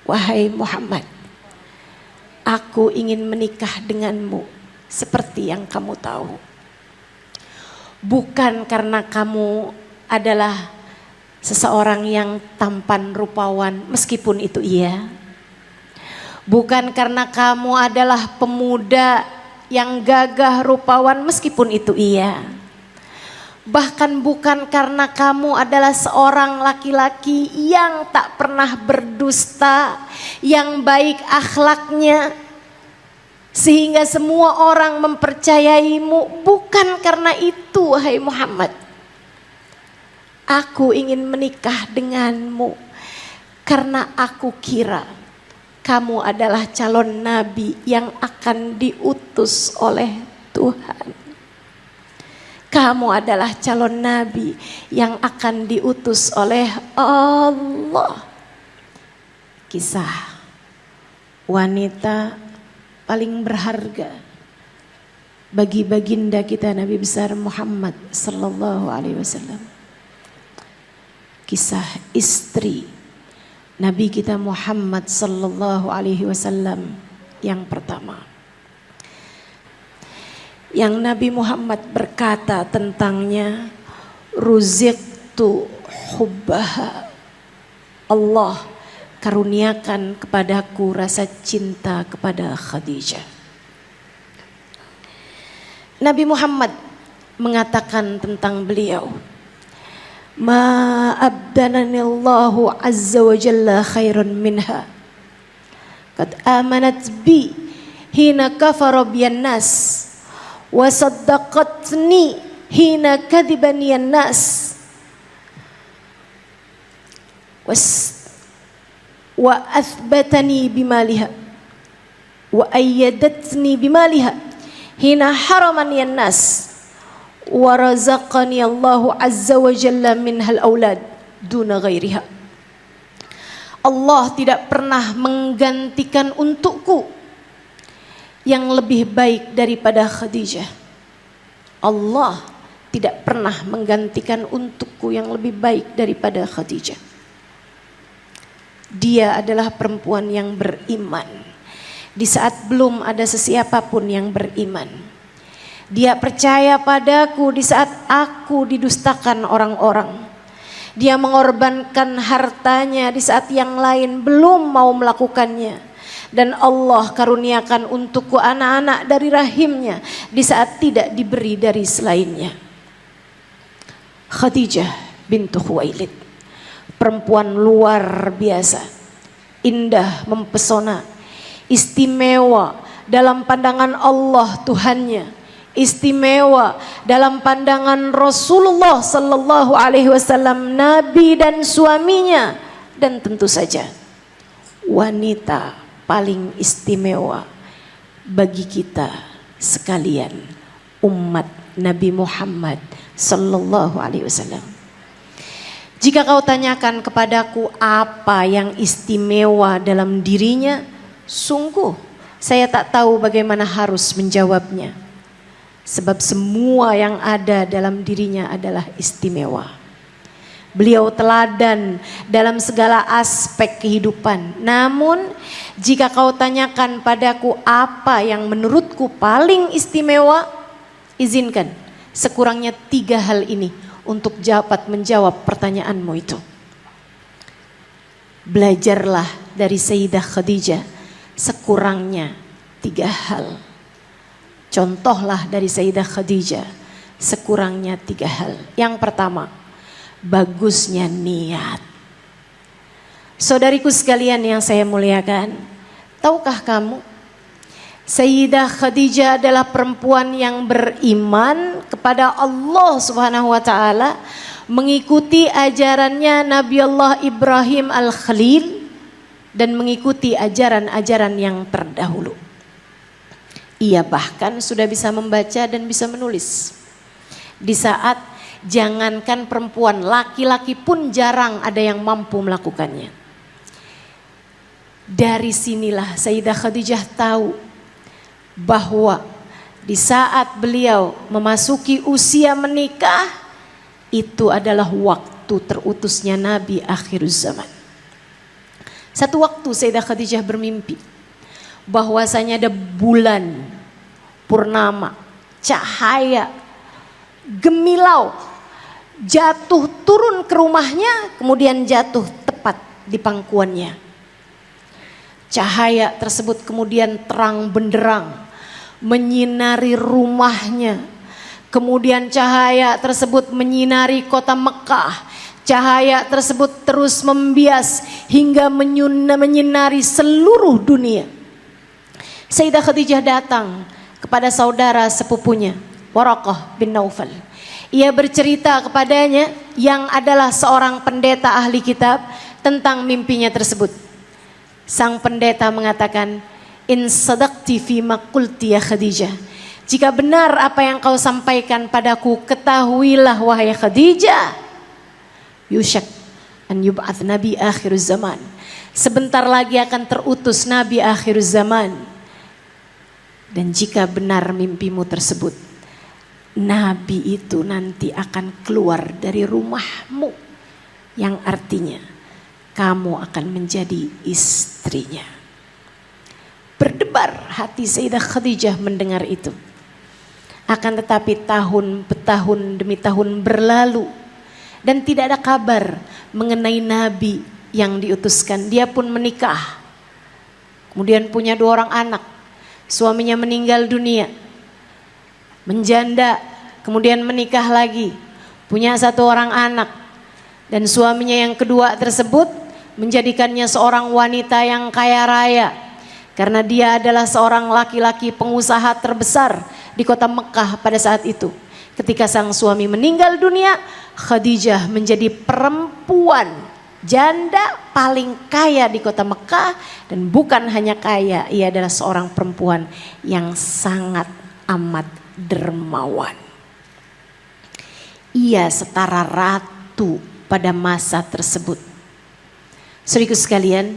Wahai Muhammad, aku ingin menikah denganmu seperti yang kamu tahu. Bukan karena kamu adalah seseorang yang tampan rupawan, meskipun itu iya. Bukan karena kamu adalah pemuda yang gagah rupawan, meskipun itu iya. Bahkan bukan karena kamu adalah seorang laki-laki yang tak pernah berdusta, yang baik akhlaknya sehingga semua orang mempercayaimu. Bukan karena itu, wahai Muhammad. Aku ingin menikah denganmu karena aku kira kamu adalah calon nabi yang akan diutus oleh Tuhan. Kamu adalah calon nabi yang akan diutus oleh Allah. Kisah wanita paling berharga bagi baginda kita Nabi besar Muhammad sallallahu alaihi wasallam. Kisah istri Nabi kita Muhammad sallallahu alaihi wasallam yang pertama. Yang Nabi Muhammad berkata tentangnya, ruziqtu hubbaha. Allah karuniakan kepadaku rasa cinta kepada Khadijah. Nabi Muhammad mengatakan tentang beliau, ma abdananillahu azza wa jalla khairan minha. Qad amanat bi hina kafara biyan nas wa saddaqatni hina kadhibani an-nas wa athbatani bimaliha wa ayyadatni bimaliha hina haramani an-nas wa razaqani Allahu azza wa jalla minhal aulad duna ghairiha. Allah tidak pernah menggantikan untukku yang lebih baik daripada Khadijah. Allah tidak pernah menggantikan untukku yang lebih baik daripada Khadijah. Dia adalah perempuan yang beriman di saat belum ada sesiapapun yang beriman. Dia percaya padaku di saat aku didustakan orang-orang. Dia mengorbankan hartanya di saat yang lain belum mau melakukannya. Dan Allah karuniakan untukku anak-anak dari rahimnya di saat tidak diberi dari selainnya. Khadijah bintu Khuwailid, perempuan luar biasa, indah, mempesona, istimewa dalam pandangan Allah Tuhannya, istimewa dalam pandangan Rasulullah sallallahu alaihi wasallam, nabi dan suaminya, dan tentu saja wanita paling istimewa bagi kita sekalian, umat Nabi Muhammad sallallahu alaihi wasallam. Jika kau tanyakan kepadaku apa yang istimewa dalam dirinya, sungguh saya tak tahu bagaimana harus menjawabnya. Sebab semua yang ada dalam dirinya adalah istimewa. Beliau teladan dalam segala aspek kehidupan. Namun jika kau tanyakan padaku apa yang menurutku paling istimewa, izinkan sekurangnya 3 hal ini untuk dapat menjawab pertanyaanmu itu. Belajarlah dari Sayyidah Khadijah sekurangnya 3 hal. Contohlah dari Sayyidah Khadijah sekurangnya 3 hal. Yang pertama, bagusnya niat. Saudariku sekalian yang saya muliakan, tahukah kamu Sayyidah Khadijah adalah perempuan yang beriman kepada Allah Subhanahu wa taala, mengikuti ajarannya Nabi Allah Ibrahim Al-Khalil dan mengikuti ajaran-ajaran yang terdahulu. Ia bahkan sudah bisa membaca dan bisa menulis. Di saat jangankan perempuan, laki-laki pun jarang ada yang mampu melakukannya. Dari sinilah Sayyidah Khadijah tahu bahwa di saat beliau memasuki usia menikah, itu adalah waktu terutusnya Nabi akhir zaman. Satu waktu Sayyidah Khadijah bermimpi bahwasanya ada bulan purnama, cahaya gemilau jatuh turun ke rumahnya, kemudian jatuh tepat di pangkuannya. Cahaya tersebut kemudian terang benderang menyinari rumahnya. Kemudian cahaya tersebut menyinari kota Mekah. Cahaya tersebut terus membias hingga menyinari seluruh dunia. Sayyidah Khadijah datang kepada saudara sepupunya, Waraqah bin Naufal. Ia bercerita kepadanya yang adalah seorang pendeta ahli kitab tentang mimpinya tersebut. Sang pendeta mengatakan, "In sadaqti fi ma qulti ya Khadijah." Jika benar apa yang kau sampaikan padaku, ketahuilah wahai Khadijah, yusyak an yub'ats nabi akhir zaman. Sebentar lagi akan terutus nabi akhir zaman. Dan jika benar mimpimu tersebut, nabi itu nanti akan keluar dari rumahmu, yang artinya kamu akan menjadi istrinya. Berdebar hati Sayyidah Khadijah mendengar itu. Akan tetapi tahun demi tahun berlalu dan tidak ada kabar mengenai nabi yang diutuskan. Dia pun menikah, kemudian punya 2 orang anak. Suaminya meninggal dunia, menjanda, kemudian menikah lagi, punya 1 orang anak. Dan suaminya yang kedua tersebut menjadikannya seorang wanita yang kaya raya, karena dia adalah seorang laki-laki pengusaha terbesar di kota Mekah pada saat itu. Ketika sang suami meninggal dunia, Khadijah menjadi perempuan janda paling kaya di kota Mekah. Dan bukan hanya kaya, ia adalah seorang perempuan yang sangat amat dermawan. Ia setara ratu pada masa tersebut. Saudaraku sekalian,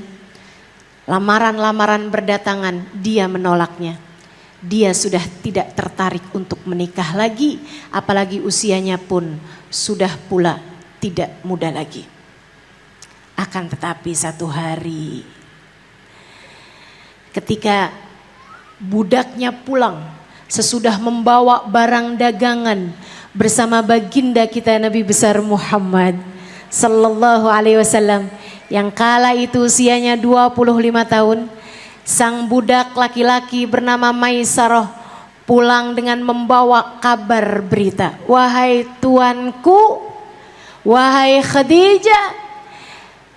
lamaran-lamaran berdatangan, dia menolaknya. Dia sudah tidak tertarik untuk menikah lagi, apalagi usianya pun sudah pula tidak muda lagi. Akan tetapi satu hari ketika budaknya pulang sesudah membawa barang dagangan bersama baginda kita Nabi besar Muhammad sallallahu alaihi wasallam, yang kala itu usianya 25 tahun, sang budak laki-laki bernama Maisarah pulang dengan membawa kabar berita, "Wahai tuanku, wahai Khadijah,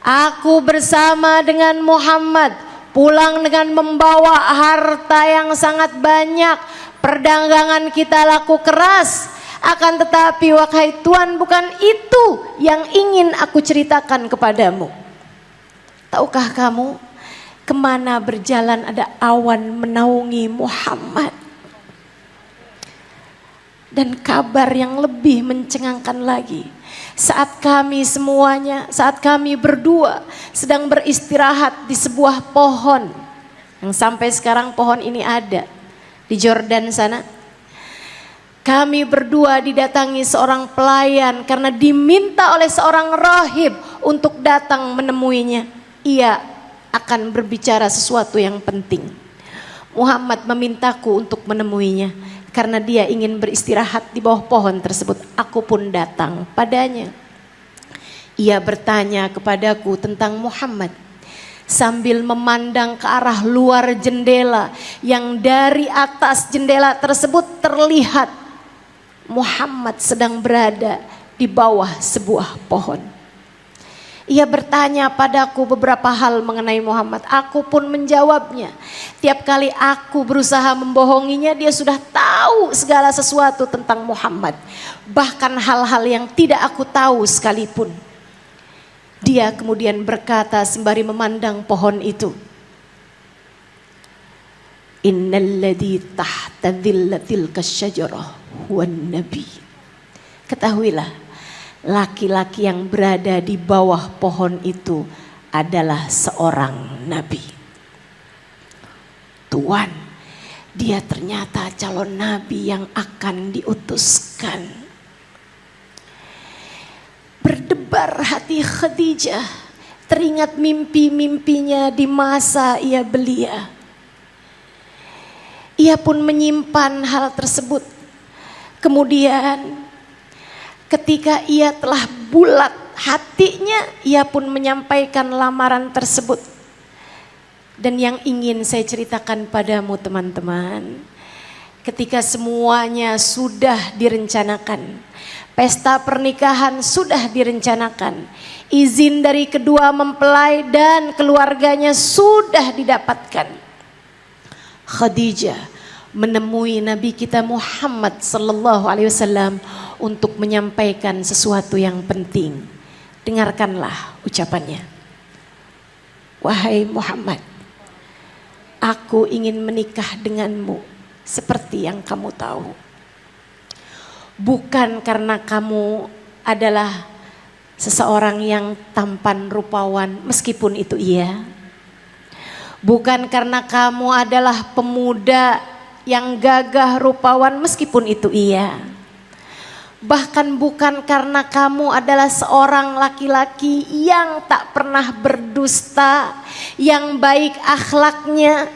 aku bersama dengan Muhammad pulang dengan membawa harta yang sangat banyak. Perdagangan kita laku keras. Akan tetapi wahai Tuan, bukan itu yang ingin aku ceritakan kepadamu. Tahukah kamu kemana berjalan ada awan menaungi Muhammad? Dan kabar yang lebih mencengangkan lagi, saat kami semuanya, saat kami berdua sedang beristirahat di sebuah pohon yang sampai sekarang pohon ini ada di Jordan sana. Kami berdua didatangi seorang pelayan karena diminta oleh seorang rahib untuk datang menemuinya. Ia akan berbicara sesuatu yang penting. Muhammad memintaku untuk menemuinya karena dia ingin beristirahat di bawah pohon tersebut. Aku pun datang padanya. Ia bertanya kepadaku tentang Muhammad sambil memandang ke arah luar jendela, yang dari atas jendela tersebut terlihat Muhammad sedang berada di bawah sebuah pohon. Ia bertanya padaku beberapa hal mengenai Muhammad. Aku pun menjawabnya. Tiap kali aku berusaha membohonginya, dia sudah tahu segala sesuatu tentang Muhammad. Bahkan hal-hal yang tidak aku tahu sekalipun. Dia kemudian berkata sembari memandang pohon itu, "Innalladzi tahta dhillatil kasyajarah huwan nabi." Ketahuilah, laki-laki yang berada di bawah pohon itu adalah seorang nabi. Tuan, dia ternyata calon nabi yang akan diutuskan. Berdebar hati Khadijah. teringat mimpi-mimpinya di masa ia belia. Ia pun menyimpan hal tersebut. Kemudian ketika ia telah bulat hatinya, ia pun menyampaikan lamaran tersebut. Dan yang ingin saya ceritakan padamu teman-teman, ketika semuanya sudah direncanakan, pesta pernikahan sudah direncanakan, izin dari kedua mempelai dan keluarganya sudah didapatkan, Khadijah menemui Nabi kita Muhammad sallallahu alaihi wasallam untuk menyampaikan sesuatu yang penting. Dengarkanlah ucapannya. Wahai Muhammad, aku ingin menikah denganmu seperti yang kamu tahu. Bukan karena kamu adalah seseorang yang tampan rupawan, meskipun itu iya. Bukan karena kamu adalah pemuda yang gagah rupawan, meskipun itu iya. Bahkan bukan karena kamu adalah seorang laki-laki yang tak pernah berdusta, yang baik akhlaknya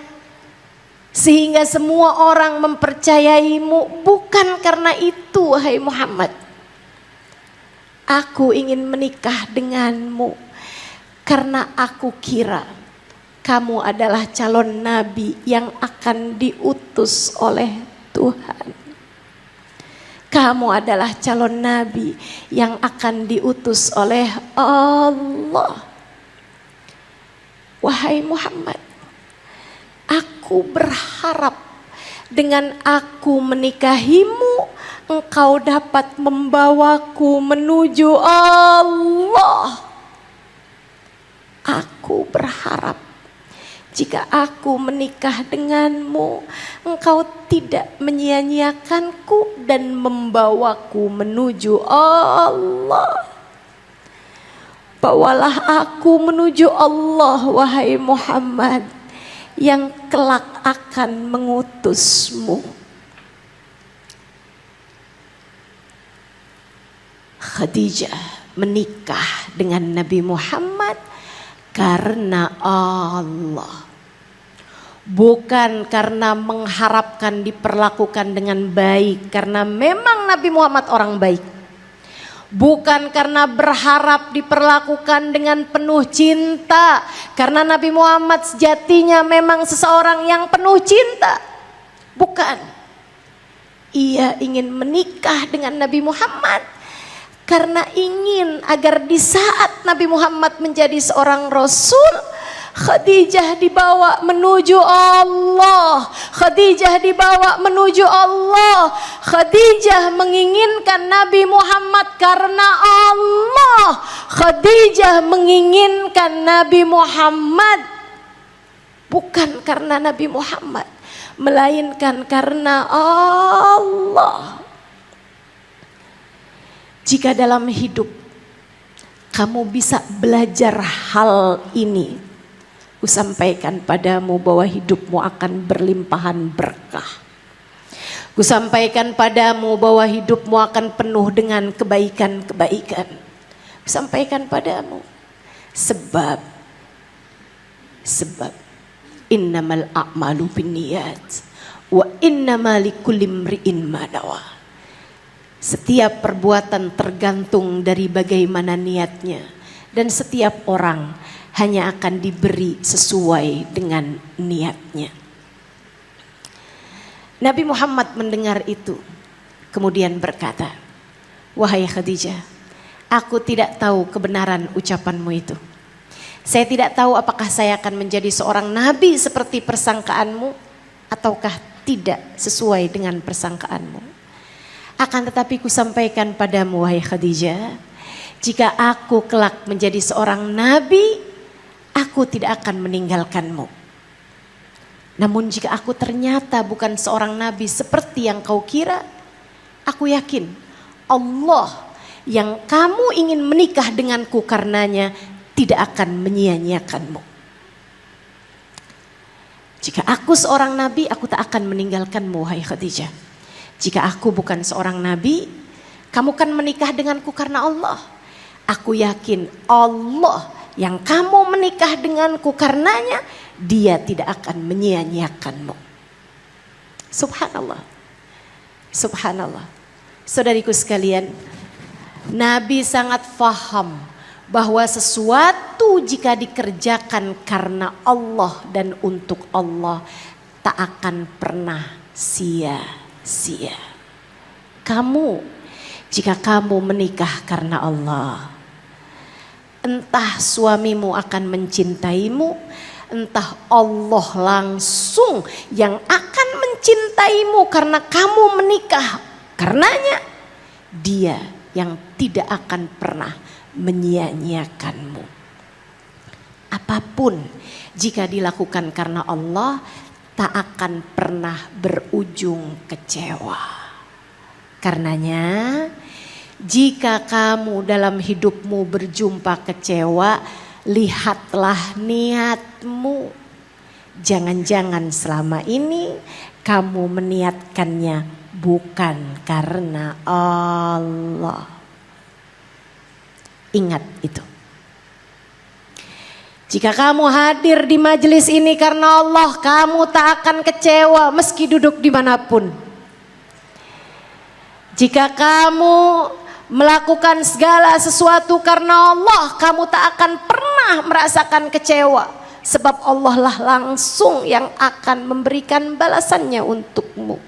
sehingga semua orang mempercayaimu. Bukan karena itu, wahai Muhammad. Aku ingin menikah denganmu karena aku kira kamu adalah calon nabi yang akan diutus oleh Tuhan. Kamu adalah calon nabi yang akan diutus oleh Allah. Wahai Muhammad, aku berharap dengan aku menikahimu, engkau dapat membawaku menuju Allah. Aku berharap jika aku menikah denganmu, engkau tidak menyia-nyiakanku dan membawaku menuju Allah. Bawalah aku menuju Allah, wahai Muhammad, yang kelak akan mengutusmu. Khadijah menikah dengan Nabi Muhammad karena Allah, bukan karena mengharapkan diperlakukan dengan baik, karena memang Nabi Muhammad orang baik. Bukan karena berharap diperlakukan dengan penuh cinta, karena Nabi Muhammad sejatinya memang seseorang yang penuh cinta. Bukan. Ia ingin menikah dengan Nabi Muhammad karena ingin agar di saat Nabi Muhammad menjadi seorang Rasul, Khadijah dibawa menuju Allah. Khadijah dibawa menuju Allah. Khadijah menginginkan Nabi Muhammad karena Allah. Khadijah menginginkan Nabi Muhammad bukan karena Nabi Muhammad, melainkan karena Allah. Jika dalam hidup kamu bisa belajar hal ini, kusampaikan padamu bahwa hidupmu akan berlimpahan berkah. Kusampaikan padamu bahwa hidupmu akan penuh dengan kebaikan-kebaikan. Kusampaikan padamu sebab innamal a'malu binniyat wa innamal likulli imri'in ma nawa. Setiap perbuatan tergantung dari bagaimana niatnya, dan setiap orang hanya akan diberi sesuai dengan niatnya. Nabi Muhammad mendengar itu, kemudian berkata, wahai Khadijah, aku tidak tahu kebenaran ucapanmu itu. Saya tidak tahu apakah saya akan menjadi seorang nabi seperti persangkaanmu, ataukah tidak sesuai dengan persangkaanmu. Akan tetapi ku sampaikan padamu, wahai Khadijah, jika aku kelak menjadi seorang nabi, aku tidak akan meninggalkanmu. Namun jika aku ternyata bukan seorang nabi seperti yang kau kira, aku yakin Allah yang kamu ingin menikah denganku karenanya tidak akan menyia-nyiakanmu. Jika aku seorang nabi, aku tak akan meninggalkanmu, wahai Khadijah. Jika aku bukan seorang nabi, kamu kan menikah denganku karena Allah. Aku yakin Allah yang kamu menikah denganku karenanya, dia tidak akan menyia-nyiakanmu. Subhanallah. Subhanallah. Saudariku sekalian, Nabi sangat faham bahwa sesuatu jika dikerjakan karena Allah dan untuk Allah tak akan pernah sia-sia. Jika kamu menikah karena Allah, entah suamimu akan mencintaimu, entah Allah langsung yang akan mencintaimu karena kamu menikah karenanya, dia yang tidak akan pernah menyia-nyiakanmu. Apapun jika dilakukan karena Allah tak akan pernah berujung kecewa. Karenanya jika kamu dalam hidupmu berjumpa kecewa, lihatlah niatmu. Jangan-jangan selama ini kamu meniatkannya bukan karena Allah. Ingat itu. Jika kamu hadir di majelis ini karena Allah, kamu tak akan kecewa meski duduk dimanapun. Jika kamu melakukan segala sesuatu karena Allah, kamu tak akan pernah merasakan kecewa. Sebab Allah lah langsung yang akan memberikan balasannya untukmu.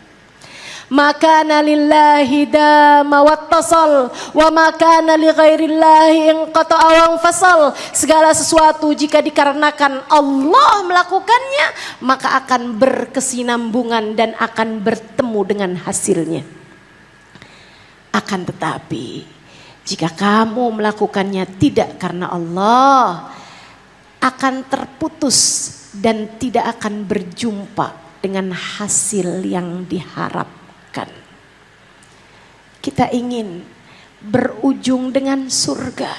Maka lillahi dama wattasal wa maka li ghairillahi inqata'a wa fasal. Segala sesuatu jika dikarenakan Allah melakukannya, maka akan berkesinambungan dan akan bertemu dengan hasilnya. Akan tetapi jika kamu melakukannya tidak karena Allah, akan terputus dan tidak akan berjumpa dengan hasil yang diharapkan. Kita ingin berujung dengan surga.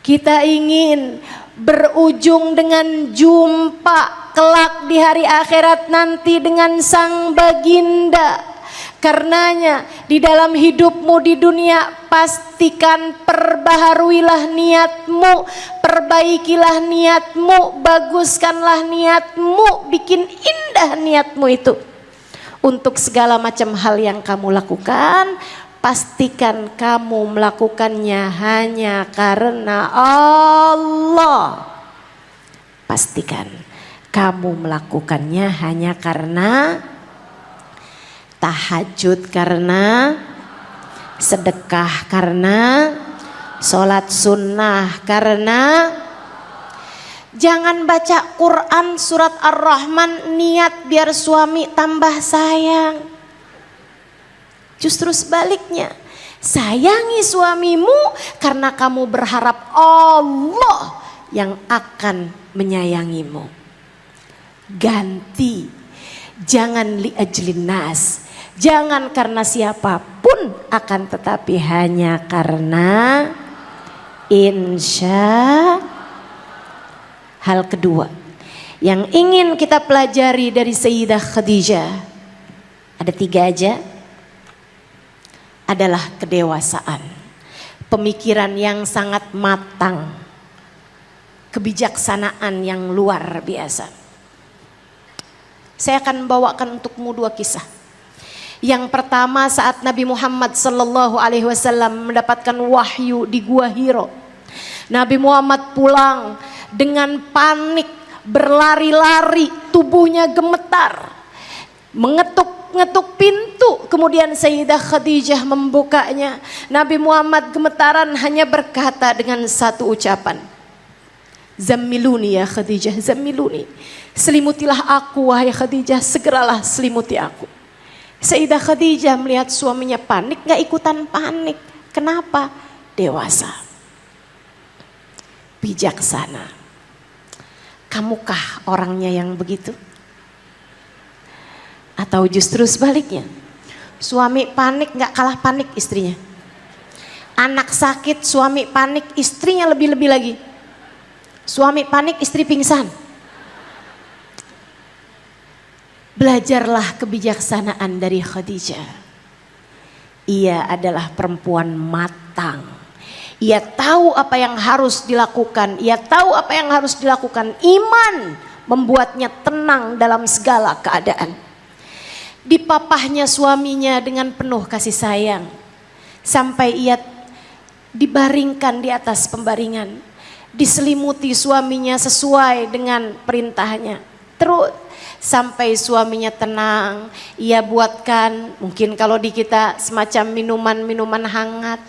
Kita ingin berujung dengan jumpa kelak di hari akhirat nanti dengan sang baginda. Karenanya di dalam hidupmu di dunia pastikan perbaharuilah niatmu, perbaikilah niatmu, baguskanlah niatmu, bikin indah niatmu itu. Untuk segala macam hal yang kamu lakukan, pastikan kamu melakukannya hanya karena Allah. Pastikan kamu melakukannya hanya karena tahajud, karena sedekah, karena sholat sunnah, karena jangan baca Quran surat Ar-Rahman niat biar suami tambah sayang. Justru sebaliknya, sayangi suamimu karena kamu berharap Allah yang akan menyayangimu. Ganti, jangan li ajlin nas, jangan karena siapapun, akan tetapi hanya karena insya. Hal kedua yang ingin kita pelajari dari Sayyidah Khadijah, ada 3 aja, adalah kedewasaan, pemikiran yang sangat matang, kebijaksanaan yang luar biasa. Saya akan membawakan untukmu 2 kisah. Yang pertama saat Nabi Muhammad SAW mendapatkan wahyu di Gua Hiro. Nabi Muhammad pulang dengan panik, berlari-lari, tubuhnya gemetar, mengetuk-ngetuk pintu. Kemudian Sayyidah Khadijah membukanya. Nabi Muhammad gemetaran hanya berkata dengan satu ucapan, Zammiluni ya Khadijah, zammiluni. Selimutilah aku wahai Khadijah, segeralah selimuti aku. Sayyidah Khadijah melihat suaminya panik, gak ikutan panik. Kenapa? Dewasa, bijaksana. Kamukah orangnya yang begitu? Atau justru sebaliknya, suami panik gak kalah panik istrinya. Anak sakit, suami panik, istrinya lebih-lebih lagi. Suami panik, istri pingsan. Belajarlah kebijaksanaan dari Khadijah. Ia adalah perempuan matang Ia tahu apa yang harus dilakukan. Ia tahu apa yang harus dilakukan. Iman membuatnya tenang dalam segala keadaan. Dipapahnya suaminya dengan penuh kasih sayang. Sampai ia dibaringkan di atas pembaringan. Diselimuti suaminya sesuai dengan perintahnya. Terus sampai suaminya tenang, ia buatkan mungkin kalau di kita semacam minuman-minuman hangat.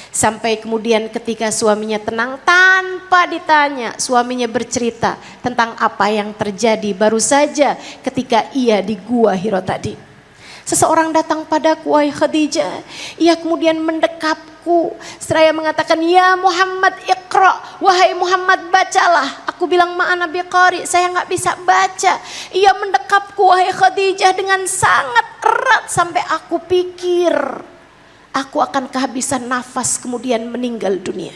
Sampai kemudian ketika suaminya tenang, tanpa ditanya suaminya bercerita tentang apa yang terjadi baru saja ketika ia di gua Hiro tadi. Seseorang datang padaku, wahai Khadijah. Ia kemudian mendekapku seraya mengatakan, ya Muhammad iqra, wahai Muhammad bacalah. Aku bilang, ma'ana biqari, saya nggak bisa baca. Ia mendekapku, wahai Khadijah, dengan sangat erat sampai aku pikir aku akan kehabisan nafas kemudian meninggal dunia.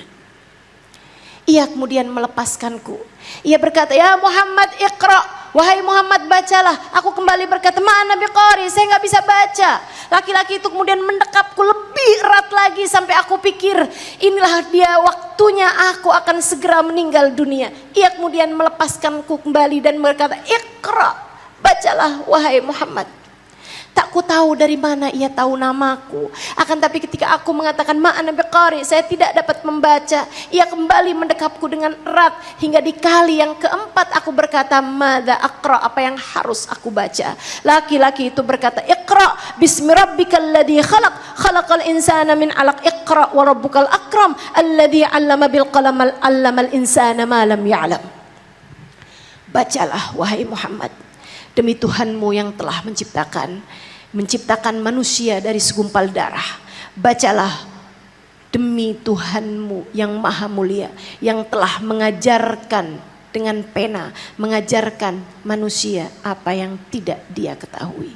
Ia kemudian melepaskanku. Ia berkata, ya Muhammad iqra, wahai Muhammad bacalah. Aku kembali berkata, ma'ana biqari, saya nggak bisa baca. Laki-laki itu kemudian mendekapku lebih erat lagi sampai aku pikir inilah dia waktunya aku akan segera meninggal dunia. Ia kemudian melepaskanku kembali dan berkata, iqra, bacalah wahai Muhammad. Tak ku tahu dari mana ia tahu namaku. Akan tapi ketika aku mengatakan ma'ana biqari, saya tidak dapat membaca. Ia kembali mendekapku dengan erat. Hingga di kali yang keempat aku berkata, madza aqra, apa yang harus aku baca. Laki-laki itu berkata, iqra bismi rabbikal ladzi khalaq, khalaqal insana min 'alaq, iqra wa rabbukal akram alladzi 'allama bil qalam 'allamal insana ma lam ya'lam. Bacalah wahai Muhammad, demi Tuhanmu yang telah menciptakan manusia dari segumpal darah. Bacalah demi Tuhanmu yang maha mulia, yang telah mengajarkan dengan pena, mengajarkan manusia apa yang tidak dia ketahui.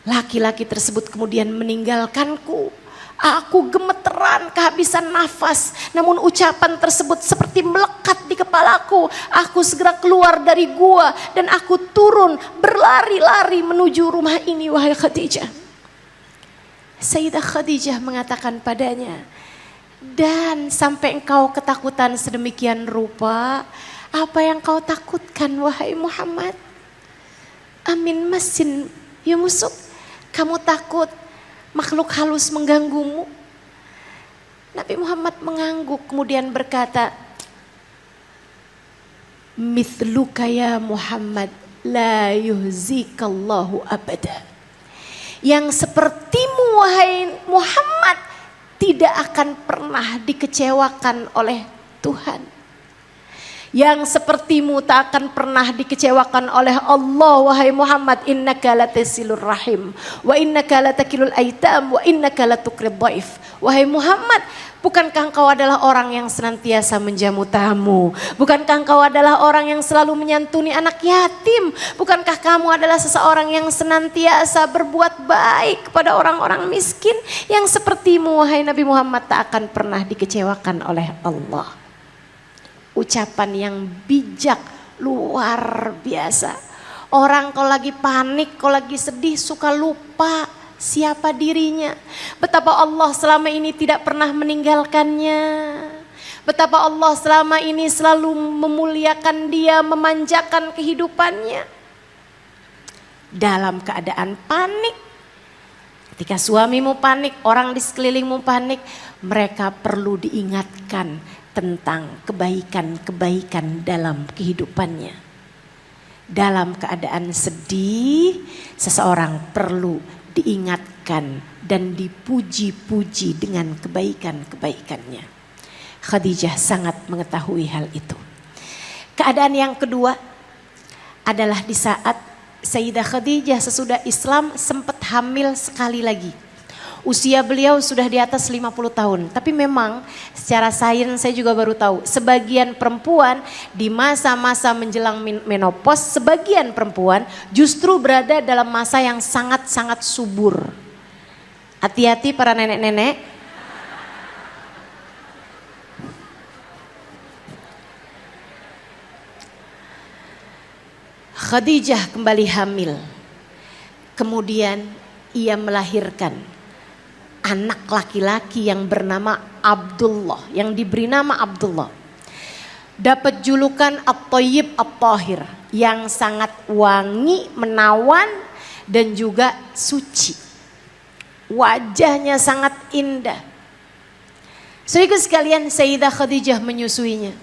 Laki-laki tersebut kemudian meninggalkanku. Aku gemeteran, kehabisan nafas. Namun ucapan tersebut seperti melekat di kepalaku. Aku segera keluar dari gua dan aku turun berlari-lari menuju rumah ini, wahai Khadijah. Sayyidah Khadijah mengatakan padanya, dan sampai engkau ketakutan sedemikian rupa, apa yang kau takutkan wahai Muhammad? Amin masin yumusuk, kamu takut makhluk halus mengganggumu? Nabi Muhammad mengangguk kemudian berkata, mithluka ya Muhammad la yuhzikallahu abada. Yang sepertimu wahai Muhammad tidak akan pernah dikecewakan oleh Tuhan. Yang sepertimu tak akan pernah dikecewakan oleh Allah wahai Muhammad. Innaka latasilur rahim wa innaka latakilul aitam wa innaka latukrid dhaif. Wahai Muhammad, bukankah engkau adalah orang yang senantiasa menjamu tamu? Bukankah engkau adalah orang yang selalu menyantuni anak yatim? Bukankah kamu adalah seseorang yang senantiasa berbuat baik kepada orang-orang miskin? Yang sepertimu wahai Nabi Muhammad tak akan pernah dikecewakan oleh Allah. Ucapan yang bijak luar biasa. Orang kalau lagi panik, kalau lagi sedih suka lupa siapa dirinya. Betapa Allah selama ini tidak pernah meninggalkannya. Betapa Allah selama ini selalu memuliakan dia, memanjakan kehidupannya. Dalam keadaan panik, ketika suamimu panik, orang di sekelilingmu panik, mereka perlu diingatkan tentang kebaikan-kebaikan dalam kehidupannya. Dalam keadaan sedih, seseorang perlu diingatkan dan dipuji-puji dengan kebaikan-kebaikannya. Khadijah sangat mengetahui hal itu. Keadaan yang kedua adalah di saat Sayyidah Khadijah sesudah Islam sempat hamil sekali lagi. Usia beliau sudah di atas 50 tahun. Tapi memang secara sains saya juga baru tahu. Sebagian perempuan di masa-masa menjelang menopause, sebagian perempuan justru berada dalam masa yang sangat-sangat subur. Hati-hati para nenek-nenek. Khadijah kembali hamil. Kemudian ia melahirkan. anak laki-laki yang bernama Abdullah, yang diberi nama Abdullah. Dapat julukan At-Thayyib At-Thahir, yang sangat wangi, menawan dan juga suci. Wajahnya sangat indah. Saudara sekalian, Sayyidah Khadijah menyusuinya.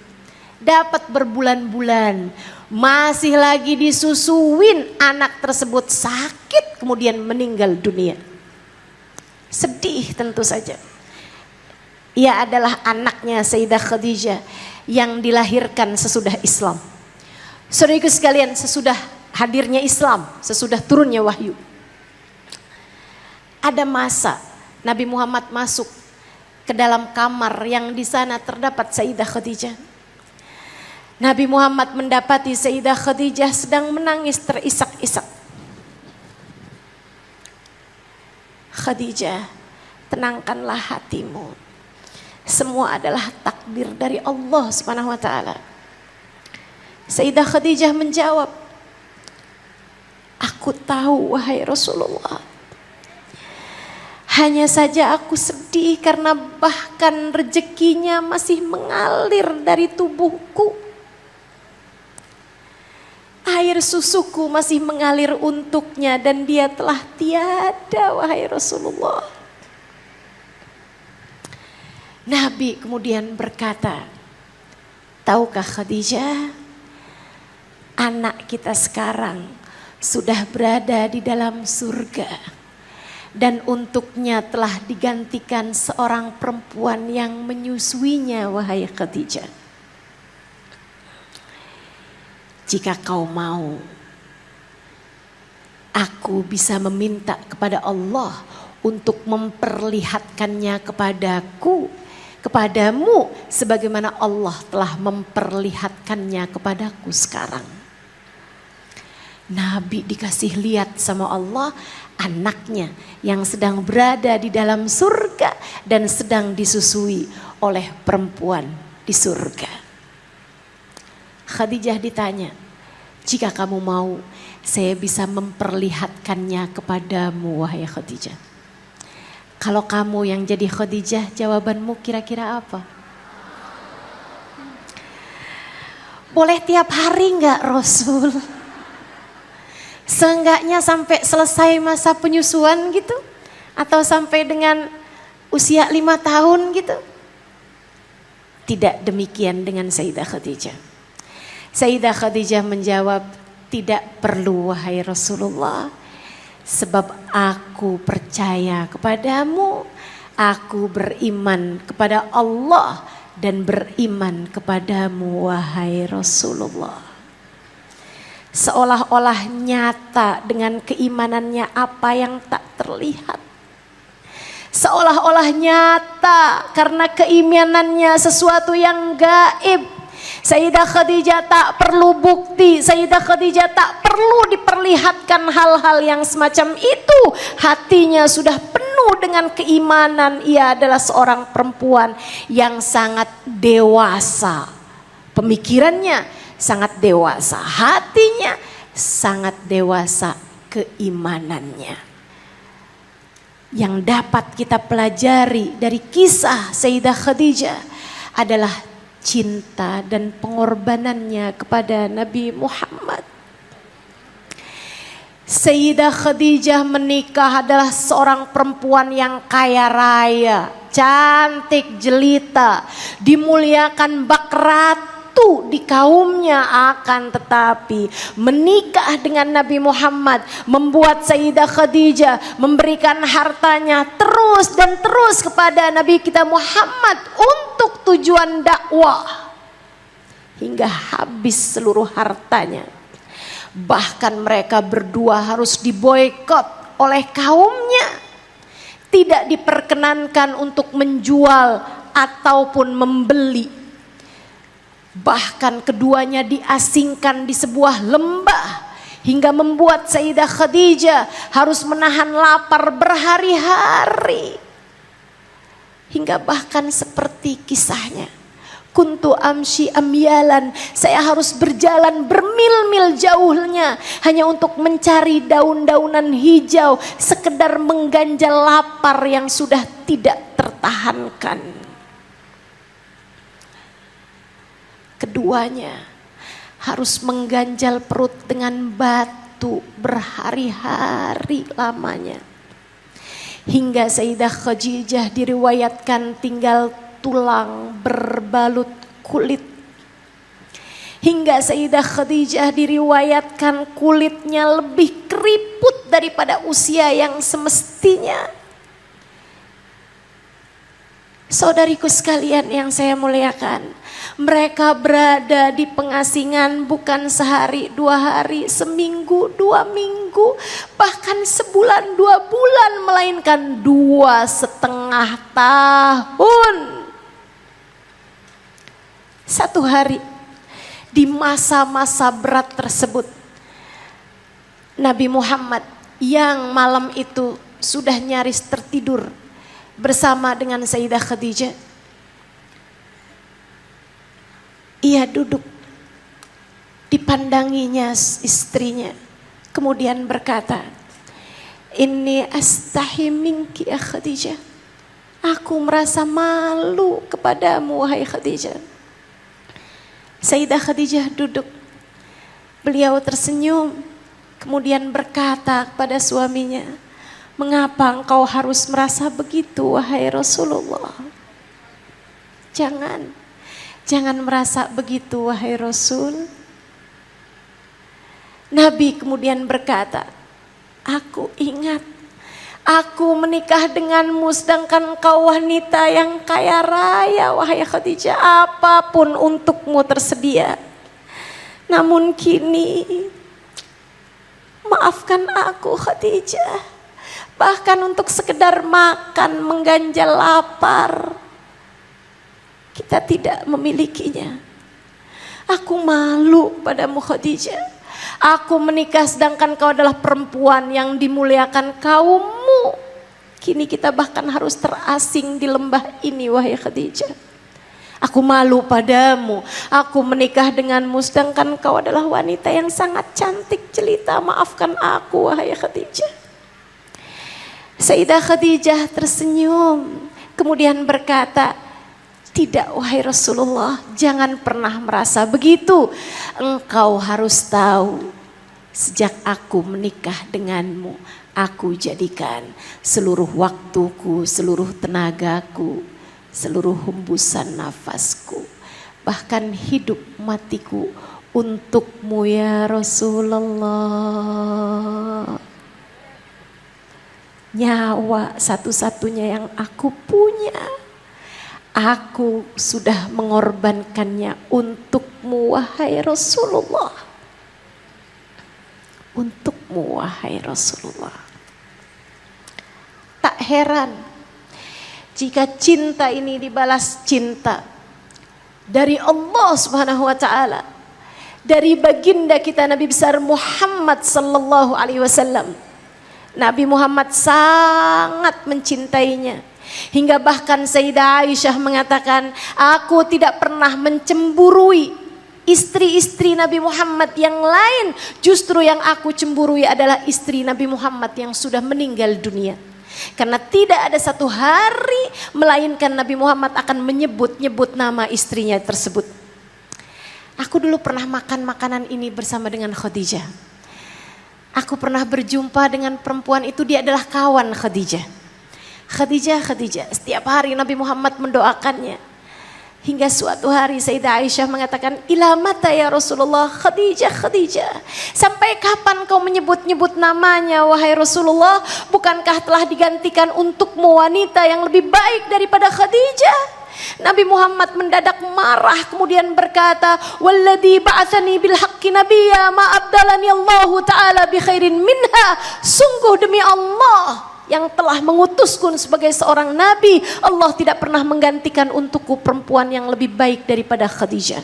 Dapat berbulan-bulan, masih lagi disusuin, anak tersebut sakit kemudian meninggal dunia. Sedih tentu saja. Ia adalah anaknya Sayyidah Khadijah yang dilahirkan sesudah Islam. Saudara sekalian, sesudah hadirnya Islam, sesudah turunnya wahyu, ada masa Nabi Muhammad masuk ke dalam kamar yang di sana terdapat Sayyidah Khadijah. Nabi Muhammad mendapati Sayyidah Khadijah sedang menangis terisak-isak. Khadijah, tenangkanlah hatimu. Semua adalah takdir dari Allah Subhanahu wa taala. Sayyidah Khadijah menjawab, aku tahu wahai Rasulullah. Hanya saja aku sedih karena bahkan rezekinya masih mengalir dari tubuhku. Air susuku masih mengalir untuknya dan dia telah tiada wahai Rasulullah. Nabi kemudian berkata, tahukah Khadijah, anak kita sekarang sudah berada di dalam surga dan untuknya telah digantikan seorang perempuan yang menyusuinya wahai Khadijah. Jika kau mau, aku bisa meminta kepada Allah untuk memperlihatkannya kepadamu sebagaimana Allah telah memperlihatkannya kepadaku sekarang. Nabi dikasih lihat sama Allah anaknya yang sedang berada di dalam surga dan sedang disusui oleh perempuan di surga. Khadijah ditanya, jika kamu mau, saya bisa memperlihatkannya kepadamu wahai Khadijah. Kalau kamu yang jadi Khadijah, jawabanmu kira-kira apa? Boleh tiap hari enggak Rasul? Seenggaknya sampai selesai masa penyusuan gitu? Atau sampai dengan usia 5 tahun gitu? Tidak demikian dengan Sayyidah Khadijah. Sayyidah Khadijah menjawab, tidak perlu wahai Rasulullah, sebab aku percaya kepadamu, aku beriman kepada Allah dan beriman kepadamu wahai Rasulullah. Seolah-olah nyata dengan keimanannya apa yang tak terlihat. Seolah-olah nyata karena keimanannya sesuatu yang gaib. Sayyidah Khadijah tak perlu bukti, Sayyidah Khadijah tak perlu diperlihatkan hal-hal yang semacam itu. Hatinya sudah penuh dengan keimanan. Ia adalah seorang perempuan yang sangat dewasa. Pemikirannya sangat dewasa, hatinya sangat dewasa, keimanannya. Yang dapat kita pelajari dari kisah Sayyidah Khadijah adalah cinta dan pengorbanannya kepada Nabi Muhammad. Sayyidah Khadijah menikah adalah seorang perempuan yang kaya raya, cantik jelita, dimuliakan bak ratu di kaumnya, akan tetapi menikah dengan Nabi Muhammad membuat Sayyidah Khadijah memberikan hartanya terus dan terus kepada Nabi kita Muhammad untuk tujuan dakwah hingga habis seluruh hartanya. Bahkan mereka berdua harus diboikot oleh kaumnya, tidak diperkenankan untuk menjual ataupun membeli. Bahkan keduanya diasingkan di sebuah lembah hingga membuat Sayyidah Khadijah harus menahan lapar berhari-hari. Hingga bahkan seperti kisahnya, Kuntu amshi amyalan, saya harus berjalan bermil-mil jauhnya hanya untuk mencari daun-daunan hijau, sekedar mengganjal lapar yang sudah tidak tertahankan. Keduanya harus mengganjal perut dengan batu berhari-hari lamanya. Hingga Sayyidah Khadijah diriwayatkan tinggal tulang berbalut kulit. Hingga Sayyidah Khadijah diriwayatkan kulitnya lebih keriput daripada usia yang semestinya. Saudariku sekalian yang saya muliakan, mereka berada di pengasingan bukan sehari, 2 hari, seminggu, 2 minggu, bahkan sebulan, 2 bulan, melainkan 2,5 tahun. Satu hari di masa-masa berat tersebut, Nabi Muhammad yang malam itu sudah nyaris tertidur bersama dengan Sayyidah Khadijah, ia duduk, dipandanginya istrinya, kemudian berkata, "Inni astahi minki ya Khadijah." Aku merasa malu kepadamu wahai Khadijah. Sayyidah Khadijah duduk. Beliau tersenyum, kemudian berkata kepada suaminya, "Mengapa engkau harus merasa begitu wahai Rasulullah? Jangan merasa begitu wahai Rasul." Nabi kemudian berkata, "Aku ingat aku menikah denganmu sedangkan engkau wanita yang kaya raya wahai Khadijah, apapun untukmu tersedia. Namun kini, maafkan aku Khadijah, bahkan untuk sekedar makan mengganjal lapar kita tidak memilikinya. Aku malu padamu Khadijah. Aku menikah sedangkan kau adalah perempuan yang dimuliakan kaummu. Kini kita bahkan harus terasing di lembah ini wahai Khadijah. Aku malu padamu. Aku menikah denganmu sedangkan kau adalah wanita yang sangat cantik jelita. Maafkan aku wahai Khadijah." Sayyidah Khadijah tersenyum, kemudian berkata, "Tidak wahai Rasulullah, jangan pernah merasa begitu. Engkau harus tahu, sejak aku menikah denganmu, aku jadikan seluruh waktuku, seluruh tenagaku, seluruh hembusan nafasku, bahkan hidup matiku untukmu ya Rasulullah. Nyawa satu-satunya yang aku punya, aku sudah mengorbankannya untukmu wahai Rasulullah. Untukmu wahai Rasulullah." Tak heran jika cinta ini dibalas cinta dari Allah Subhanahu wa taala, dari baginda kita Nabi besar Muhammad sallallahu alaihi wasallam. Nabi Muhammad sangat mencintainya. Hingga bahkan Sayyidah Aisyah mengatakan, "Aku tidak pernah mencemburui istri-istri Nabi Muhammad yang lain. Justru yang aku cemburui adalah istri Nabi Muhammad yang sudah meninggal dunia. Karena tidak ada satu hari melainkan Nabi Muhammad akan menyebut-nyebut nama istrinya tersebut." Aku dulu pernah makan makanan ini bersama dengan Khadijah. Aku pernah berjumpa dengan perempuan itu, dia adalah kawan Khadijah. Khadijah, setiap hari Nabi Muhammad mendoakannya. Hingga suatu hari Sayyidah Aisyah mengatakan, "Ila mata ya Rasulullah, Khadijah. Sampai kapan kau menyebut-nyebut namanya wahai Rasulullah? Bukankah telah digantikan untukmu wanita yang lebih baik daripada Khadijah?" Nabi Muhammad mendadak marah kemudian berkata, "Walladzi ba'atsani bil haqqi nabiyya ma abdalani Allahu taala bi khairin minha." Sungguh demi Allah yang telah mengutusku sebagai seorang nabi, Allah tidak pernah menggantikan untukku perempuan yang lebih baik daripada Khadijah.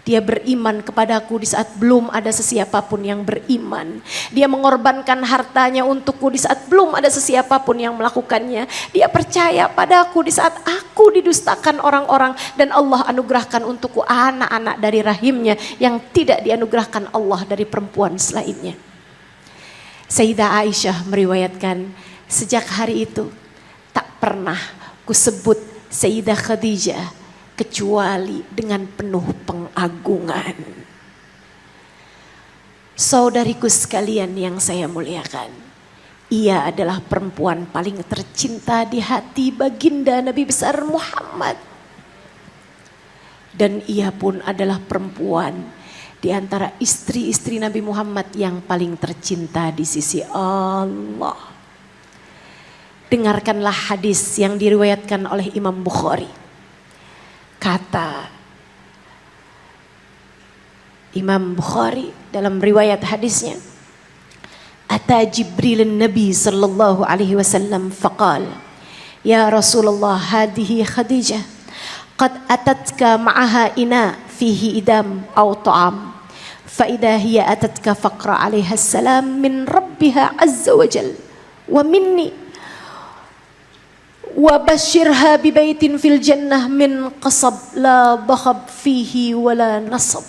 Dia beriman kepadaku di saat belum ada sesiapa pun yang beriman. Dia mengorbankan hartanya untukku di saat belum ada sesiapa pun yang melakukannya. Dia percaya padaku di saat aku didustakan orang-orang. Dan Allah anugerahkan untukku anak-anak dari rahimnya yang tidak dianugerahkan Allah dari perempuan selainnya. Sayyidah Aisyah meriwayatkan, sejak hari itu tak pernah kusebut Sayyidah Khadijah kecuali dengan penuh pengagungan. Saudariku sekalian yang saya muliakan, ia adalah perempuan paling tercinta di hati baginda Nabi besar Muhammad. Dan ia pun adalah perempuan di antara istri-istri Nabi Muhammad yang paling tercinta di sisi Allah. Dengarkanlah hadis yang diriwayatkan oleh Imam Bukhari. Kata Imam Bukhari dalam riwayat hadisnya, Ata Jibril Nabi sallallahu alaihi wasallam faqal, Ya Rasulullah, hadihi Khadijah qad atatka ma'aha ina fihi idam aw ta'am fa idha hiya atatka faqra 'alaiha salam min rabbiha azza wa jal wa minni wa basyirha bi baitin fil jannah min qasab la bakhab fihi wala nasab.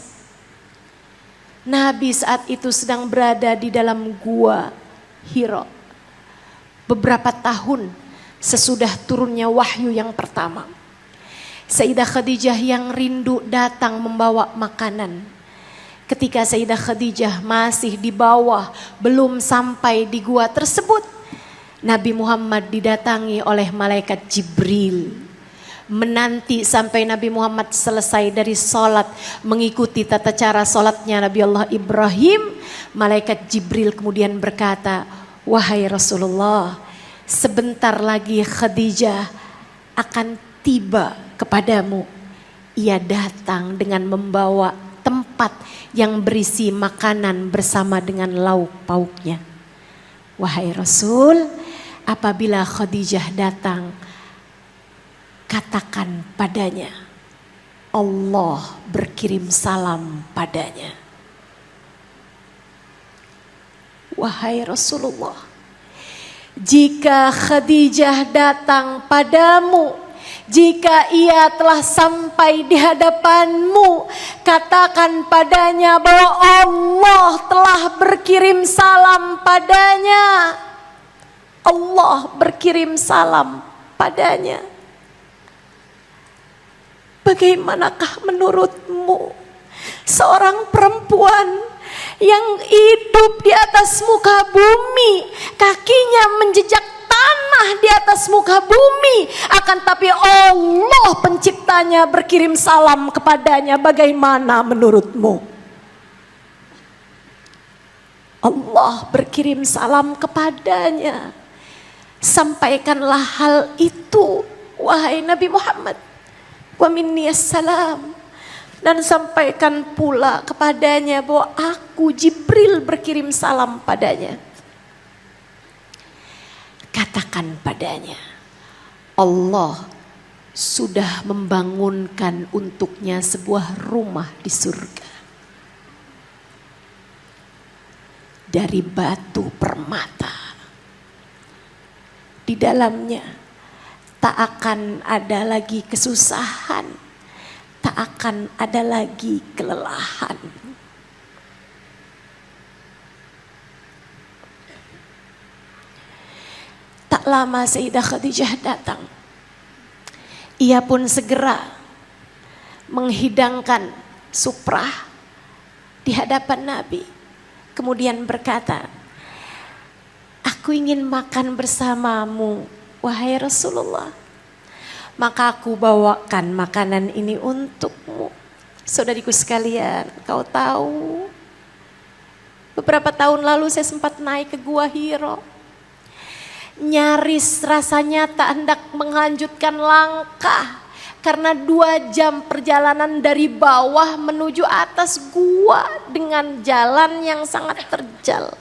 Nabi saat itu sedang berada di dalam gua Hira beberapa tahun sesudah turunnya wahyu yang pertama. Sayyidah Khadijah yang rindu datang membawa makanan. Ketika Sayyidah Khadijah masih di bawah, belum sampai di gua tersebut, Nabi Muhammad didatangi oleh malaikat Jibril. Menanti sampai Nabi Muhammad selesai dari sholat, mengikuti tata cara sholatnya Nabi Allah Ibrahim. Malaikat Jibril kemudian berkata, wahai Rasulullah, sebentar lagi Khadijah akan tiba kepadamu. Ia datang dengan membawa tempat yang berisi makanan bersama dengan lauk pauknya. Wahai Rasul, apabila Khadijah datang, katakan padanya, Allah berkirim salam padanya. Wahai Rasulullah, jika Khadijah datang padamu, jika ia telah sampai di hadapanmu, katakan padanya bahwa Allah telah berkirim salam padanya. Allah berkirim salam padanya. Bagaimanakah menurutmu seorang perempuan yang hidup di atas muka bumi, kakinya menjejak tanah di atas muka bumi, akan tapi Allah penciptanya berkirim salam kepadanya? Bagaimana menurutmu? Allah berkirim salam kepadanya. Sampaikanlah hal itu, wahai Nabi Muhammad. Wa minni assalam. Dan sampaikan pula kepadanya bahwa aku Jibril berkirim salam padanya. Katakan padanya, Allah sudah membangunkan untuknya sebuah rumah di surga dari batu permata. Di dalamnya tak akan ada lagi kesusahan, tak akan ada lagi kelelahan. Tak lama Sayyidah Khadijah datang. Ia pun segera menghidangkan suprah di hadapan Nabi. Kemudian berkata, aku ingin makan bersamamu, wahai Rasulullah. Maka aku bawakan makanan ini untukmu. Saudariku sekalian, kau tahu, beberapa tahun lalu saya sempat naik ke Gua Hira. Nyaris rasanya tak hendak melanjutkan langkah, karena 2 jam perjalanan dari bawah menuju atas gua dengan jalan yang sangat terjal.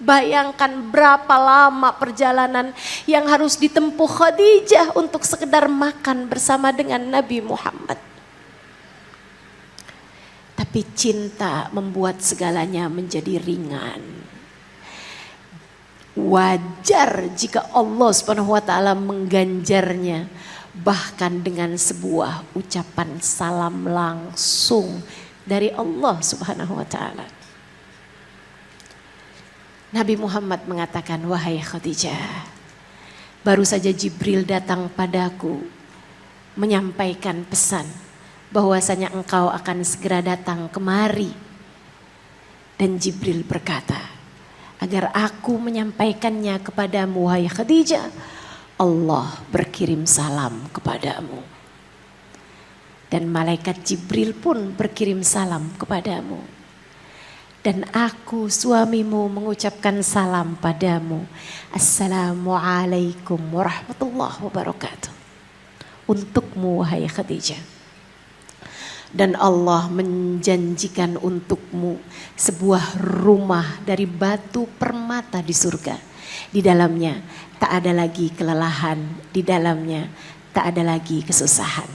Bayangkan berapa lama perjalanan yang harus ditempuh Khadijah untuk sekedar makan bersama dengan Nabi Muhammad. Tapi cinta membuat segalanya menjadi ringan. Wajar jika Allah Subhanahu wa taala mengganjarnya bahkan dengan sebuah ucapan salam langsung dari Allah Subhanahu wa taala. Nabi Muhammad mengatakan, "Wahai Khadijah, baru saja Jibril datang padaku menyampaikan pesan bahwasanya engkau akan segera datang kemari." Dan Jibril berkata, "Agar aku menyampaikannya kepadamu, wahai Khadijah, Allah berkirim salam kepadamu." Dan malaikat Jibril pun berkirim salam kepadamu. Dan aku suamimu mengucapkan salam padamu. Assalamualaikum warahmatullahi wabarakatuh. Untukmu, wahai Khadijah. Dan Allah menjanjikan untukmu sebuah rumah dari batu permata di surga. Di dalamnya tak ada lagi kelelahan, di dalamnya tak ada lagi kesusahan.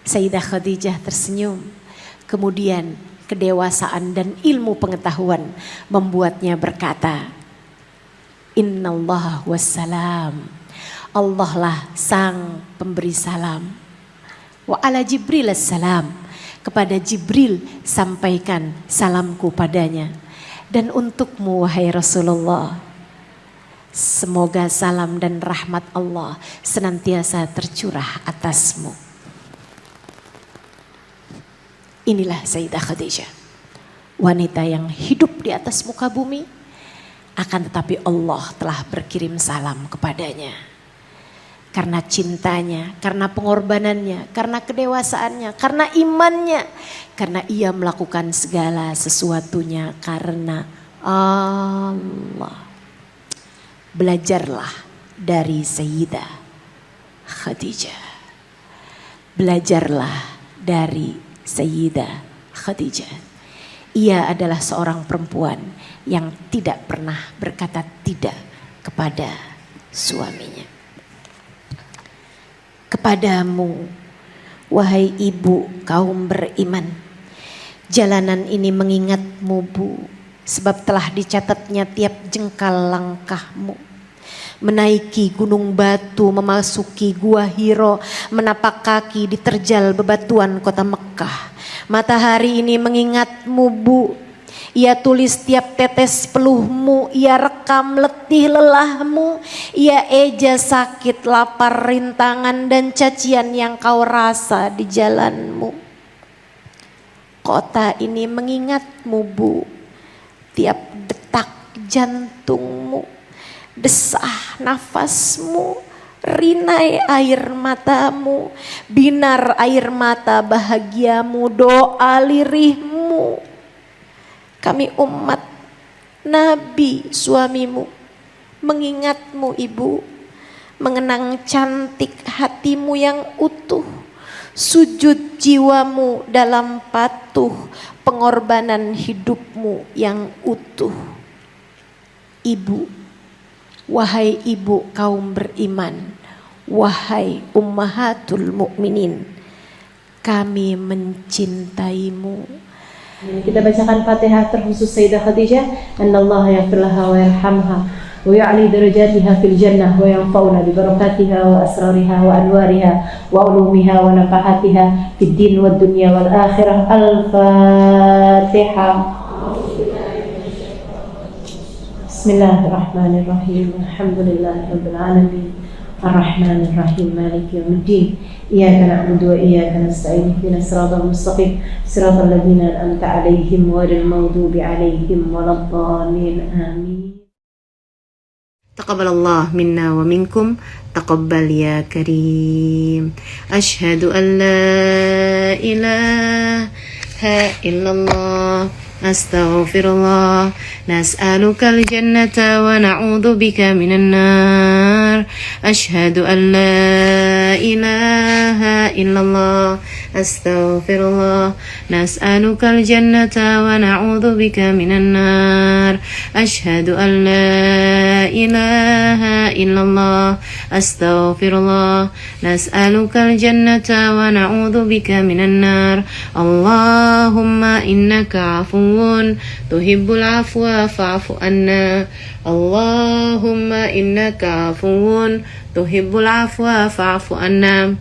Sayyidah Khadijah tersenyum. Kemudian kedewasaan dan ilmu pengetahuan membuatnya berkata, Innallaha wassalam. Allah lah sang pemberi salam. Wa ala Jibril assalam. Kepada Jibril sampaikan salamku padanya. Dan untukmu, wahai Rasulullah, semoga salam dan rahmat Allah senantiasa tercurah atasmu. Inilah Sayyidah Khadijah, wanita yang hidup di atas muka bumi, akan tetapi Allah telah berkirim salam kepadanya. Karena cintanya, karena pengorbanannya, karena kedewasaannya, karena imannya, karena ia melakukan segala sesuatunya karena Allah. Belajarlah dari Sayyidah Khadijah. Belajarlah dari Sayyidah Khadijah. Ia adalah seorang perempuan yang tidak pernah berkata tidak kepada suaminya. Kepadamu, wahai ibu kaum beriman, jalanan ini mengingatmu, Bu, sebab telah dicatatnya tiap jengkal langkahmu. Menaiki gunung batu, memasuki gua Hiro, menapak kaki di terjal bebatuan kota Mekah. Matahari ini mengingatmu, Bu. Ia tulis tiap tetes peluhmu, ia rekam letih lelahmu, ia eja sakit, lapar, rintangan dan cacian yang kau rasa di jalanmu. Kota ini mengingatmu, Bu. Tiap detak jantungmu, desah nafasmu, rinai air matamu, binar air mata bahagiamu, doa lirihmu. Kami umat Nabi suamimu mengingatmu, Ibu, mengenang cantik hatimu yang utuh, sujud jiwamu dalam patuh, pengorbanan hidupmu yang utuh. Ibu, wahai ibu kaum beriman, wahai ummahatul mukminin, kami mencintaimu. Kita bacakan Fatihah terkhusus Sayyidah Khadijah. Annallaha yaghfir laha wa yarhamha wa ya'li darajatiha fil jannah wa yanfa'una bi barakatiha wa asrariha wa anwariha wa ulumiha wa nafahatiha fid din wad dunya wal akhirah. Al-Fatihah. Bismillahirrahmanirrahim. Alhamdulillahirabbil alamin. Ar-Rahmanir-Rahim, Maliki yaumiddin. Iyyaka na'budu wa iyyaka nasta'in. Ihdinas siratal mustaqim, siratal ladzina an'amta 'alaihim ghairil maghdubi 'alaihim waladdallin. Amin. Taqabbalallah minna wa minkum. Taqabbal ya karim. Asyhadu an la ilaha illallah astaghfirullah. Nas'alukal jannata wa na'udzu bika minan nar. Asyhadu an la ilaha illallah. Astaghfirullah. Nas'alukal jannata wa na'udzu bika minan nar. Asyhadu an la ilaha illallah. Astaghfirullah. Nas'alukal jannata wa na'udzu bika minan nar. Allahumma innaka afuwun tuhibbul afwa fa'fu anna. Allahumma innaka afuwun tuhibbul afwa fa'fu anna.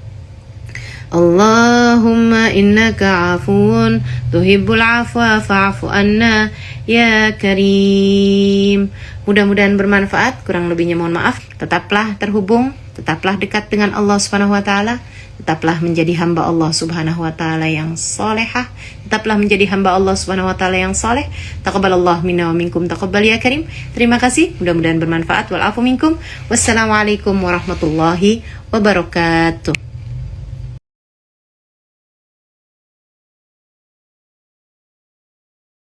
Allahumma innaka afuwun tuhibbul afwa fa'fu anna ya karim. Mudah-mudahan bermanfaat, kurang lebihnya mohon maaf. Tetaplah terhubung, tetaplah dekat dengan Allah Subhanahu wa taala. Tetaplah menjadi hamba Allah Subhanahu wa taala yang solehah. Tetaplah menjadi hamba Allah Subhanahu wa taala yang soleh. Taqabbalallahu minna wa minkum taqabbal ya karim. Terima kasih, mudah-mudahan bermanfaat. Wal afu minkum. Wassalamualaikum warahmatullahi wabarakatuh.